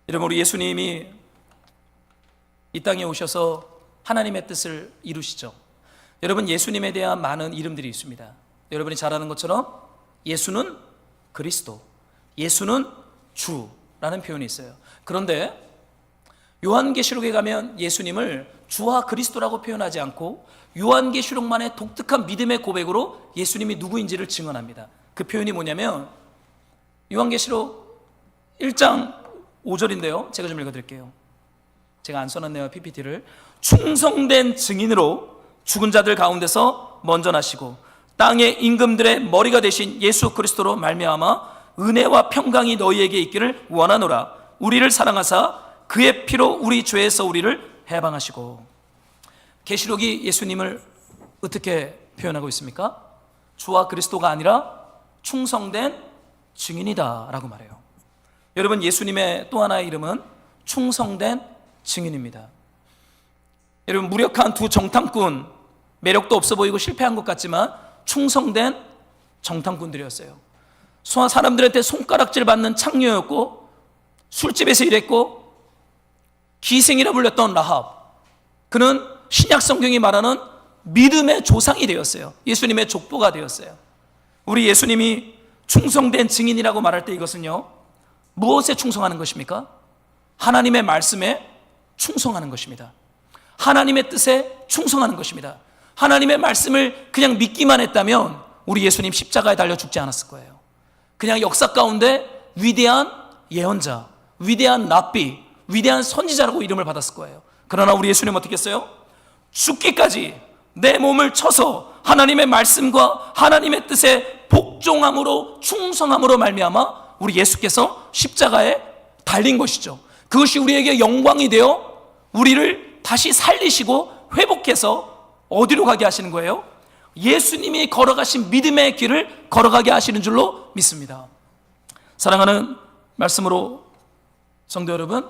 여러분, 우리 예수님이 이 땅에 오셔서 하나님의 뜻을 이루시죠. 여러분, 예수님에 대한 많은 이름들이 있습니다. 여러분이 잘 아는 것처럼 예수는 그리스도, 예수는 주라는 표현이 있어요. 그런데 요한계시록에 가면 예수님을 주와 그리스도라고 표현하지 않고 요한계시록만의 독특한 믿음의 고백으로 예수님이 누구인지를 증언합니다. 그 표현이 뭐냐면 요한계시록 1장 5절인데요. 제가 좀 읽어드릴게요. 제가 안 써놨네요, PPT를. 충성된 증인으로 죽은 자들 가운데서 먼저 나시고 땅의 임금들의 머리가 되신 예수 그리스도로 말미암아 은혜와 평강이 너희에게 있기를 원하노라. 우리를 사랑하사 그의 피로 우리 죄에서 우리를 해방하시고. 계시록이 예수님을 어떻게 표현하고 있습니까? 주와 그리스도가 아니라 충성된 증인이다 라고 말해요. 여러분, 예수님의 또 하나의 이름은 충성된 증인입니다. 여러분, 무력한 두 정탐꾼, 매력도 없어 보이고 실패한 것 같지만 충성된 정탐꾼들이었어요. 사람들한테 손가락질 받는 창녀였고 술집에서 일했고 기생이라 불렸던 라합, 그는 신약 성경이 말하는 믿음의 조상이 되었어요. 예수님의 족보가 되었어요. 우리 예수님이 충성된 증인이라고 말할 때 이것은요, 무엇에 충성하는 것입니까? 하나님의 말씀에 충성하는 것입니다. 하나님의 뜻에 충성하는 것입니다. 하나님의 말씀을 그냥 믿기만 했다면 우리 예수님 십자가에 달려 죽지 않았을 거예요. 그냥 역사 가운데 위대한 예언자, 위대한 랍비, 위대한 선지자라고 이름을 받았을 거예요. 그러나 우리 예수님 어떻게 했어요? 죽기까지 내 몸을 쳐서 하나님의 말씀과 하나님의 뜻에 복종함으로, 충성함으로 말미암아 우리 예수께서 십자가에 달린 것이죠. 그것이 우리에게 영광이 되어 우리를 다시 살리시고 회복해서 어디로 가게 하시는 거예요? 예수님이 걸어가신 믿음의 길을 걸어가게 하시는 줄로 믿습니다. 사랑하는 말씀으로 성도 여러분,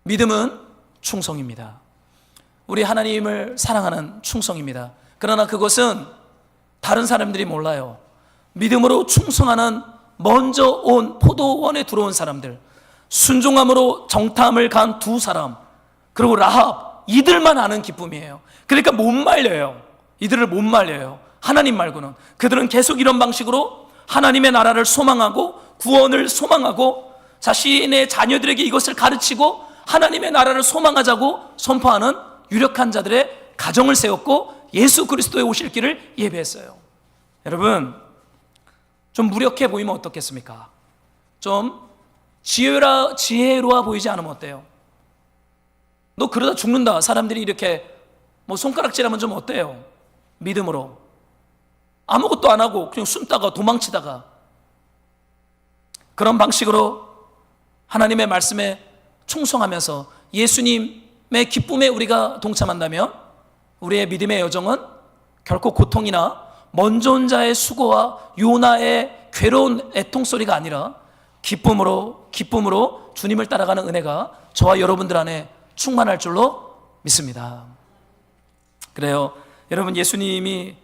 믿음은 충성입니다. 우리 하나님을 사랑하는 충성입니다. 그러나 그것은 다른 사람들이 몰라요. 믿음으로 충성하는 먼저 온 포도원에 들어온 사람들, 순종함으로 정탐을 간 두 사람, 그리고 라합, 이들만 아는 기쁨이에요. 그러니까 못 말려요. 이들을 못 말려요. 하나님 말고는. 그들은 계속 이런 방식으로 하나님의 나라를 소망하고 구원을 소망하고 자신의 자녀들에게 이것을 가르치고 하나님의 나라를 소망하자고 선포하는 유력한 자들의 가정을 세웠고 예수 그리스도의 오실 길을 예배했어요. 여러분, 좀 무력해 보이면 어떻겠습니까? 좀 지혜로워 보이지 않으면 어때요? 너 그러다 죽는다. 사람들이 이렇게 손가락질하면 좀 어때요? 믿음으로 아무것도 안 하고 그냥 숨다가 도망치다가 그런 방식으로 하나님의 말씀에 충성하면서 예수님의 기쁨에 우리가 동참한다면 우리의 믿음의 여정은 결코 고통이나 먼저 온 자의 수고와 요나의 괴로운 애통소리가 아니라 기쁨으로 주님을 따라가는 은혜가 저와 여러분들 안에 충만할 줄로 믿습니다. 그래요. 여러분, 예수님이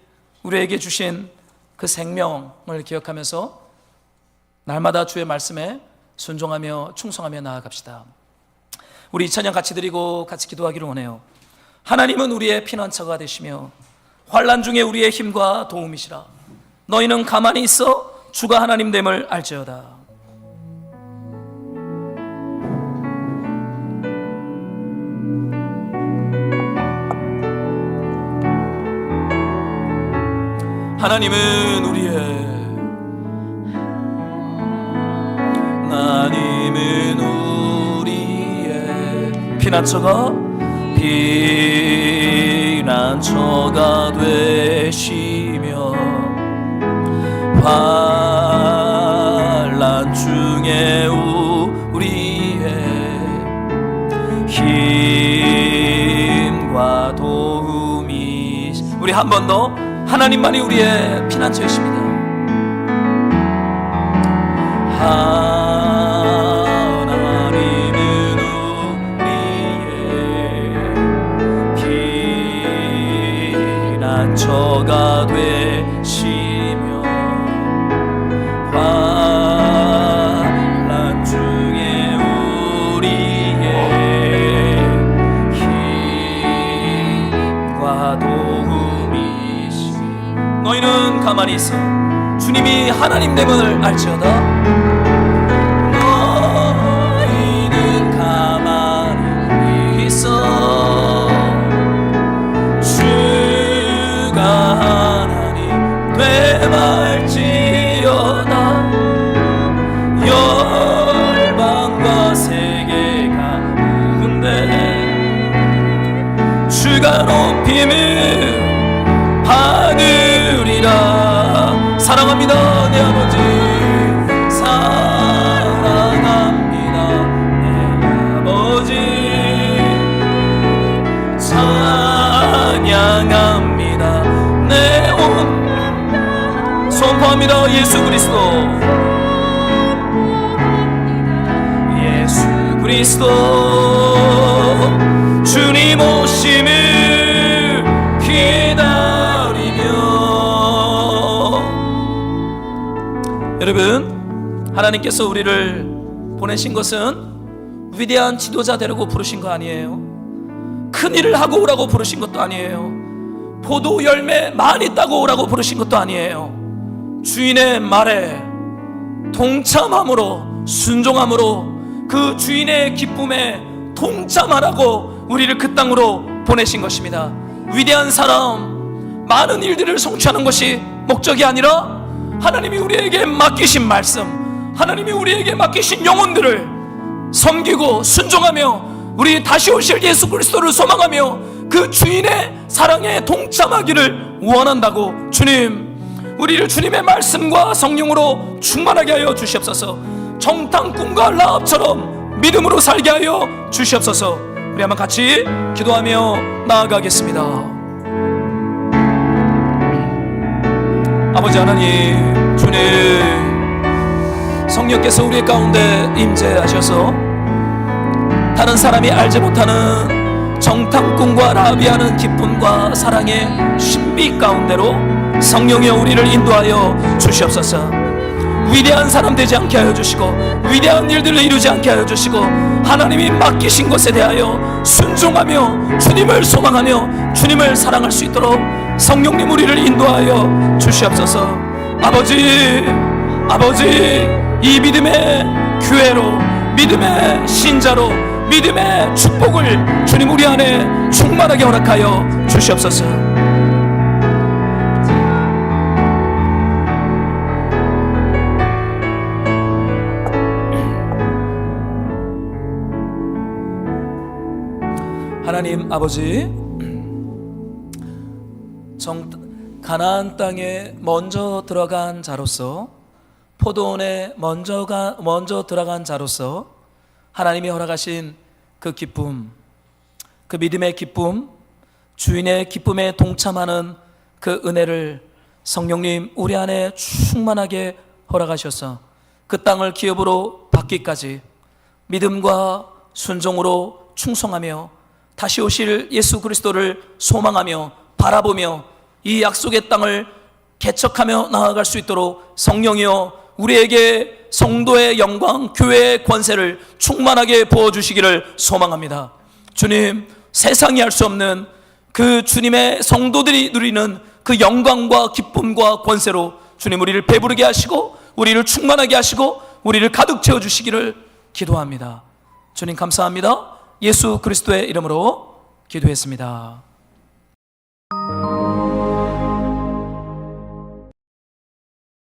우리에게 주신 그 생명을 기억하면서 날마다 주의 말씀에 순종하며 충성하며 나아갑시다. 우리 2찬양 같이 드리고 같이 기도하기를 원해요. 하나님은 우리의 피난처가 되시며 환난 중에 우리의 힘과 도움이시라. 너희는 가만히 있어 주가 하나님 됨을 알지어다. 하나님은 우리의 피난처가 되시며 환난 중에 우리의 힘과 도움이, 우리 한 번 더, 하나님만이 우리의 피난처이십니다. 하나님은 우리의 피난처가 되시며 환난 중에 우리의 힘과 도움이시. 너희는 가만히 있어. 주님이 하나님됨을 알지어다. 너희는 가만히 있어. 주가 하나님 됨 알지어다. 열방과 세계가 누군데 주가 높임을 받으리라. 사랑합니다 내 아버지, 사랑합니다 내 아버지, 찬양합니다 내 온, 선포합니다 예수 그리스도, 예수 그리스도 주님 오심을 기다리며. 여러분, 하나님께서 우리를 보내신 것은 위대한 지도자 되려고 부르신 거 아니에요. 큰 일을 하고 오라고 부르신 것도 아니에요. 포도 열매 많이 따고 오라고 부르신 것도 아니에요. 주인의 말에 동참함으로, 순종함으로 그 주인의 기쁨에 동참하라고 우리를 그 땅으로 보내신 것입니다. 위대한 사람, 많은 일들을 성취하는 것이 목적이 아니라 하나님이 우리에게 맡기신 말씀, 하나님이 우리에게 맡기신 영혼들을 섬기고 순종하며 우리 다시 오실 예수 그리스도를 소망하며 그 주인의 사랑에 동참하기를 원한다고. 주님, 우리를 주님의 말씀과 성령으로 충만하게 하여 주시옵소서. 정탐꾼과 라합처럼 믿음으로 살게 하여 주시옵소서. 우리 한번 같이 기도하며 나아가겠습니다. 아버지 하나님, 주님, 성령께서 우리 가운데 임재하셔서 다른 사람이 알지 못하는 정탐꾼과 라합이 하는 기쁨과 사랑의 신비 가운데로 성령이여 우리를 인도하여 주시옵소서. 위대한 사람 되지 않게 하여 주시고 위대한 일들을 이루지 않게 하여 주시고 하나님이 맡기신 것에 대하여 순종하며 주님을 소망하며 주님을 사랑할 수 있도록 성령님 우리를 인도하여 주시옵소서. 아버지, 아버지, 이 믿음의 교회로, 믿음의 신자로, 믿음의 축복을 주님 우리 안에 충만하게 허락하여 주시옵소서. 하나님 아버지, 가나안 땅에 먼저 들어간 자로서, 포도원에 먼저 들어간 자로서 하나님이 허락하신 그 기쁨, 그 믿음의 기쁨, 주인의 기쁨에 동참하는 그 은혜를 성령님 우리 안에 충만하게 허락하셔서 그 땅을 기업으로 받기까지 믿음과 순종으로 충성하며 다시 오실 예수 그리스도를 소망하며 바라보며 이 약속의 땅을 개척하며 나아갈 수 있도록 성령이여 우리에게 성도의 영광, 교회의 권세를 충만하게 부어주시기를 소망합니다. 주님, 세상이 할 수 없는 그 주님의 성도들이 누리는 그 영광과 기쁨과 권세로 주님 우리를 배부르게 하시고 우리를 충만하게 하시고 우리를 가득 채워주시기를 기도합니다. 주님 감사합니다. 예수 그리스도의 이름으로 기도했습니다.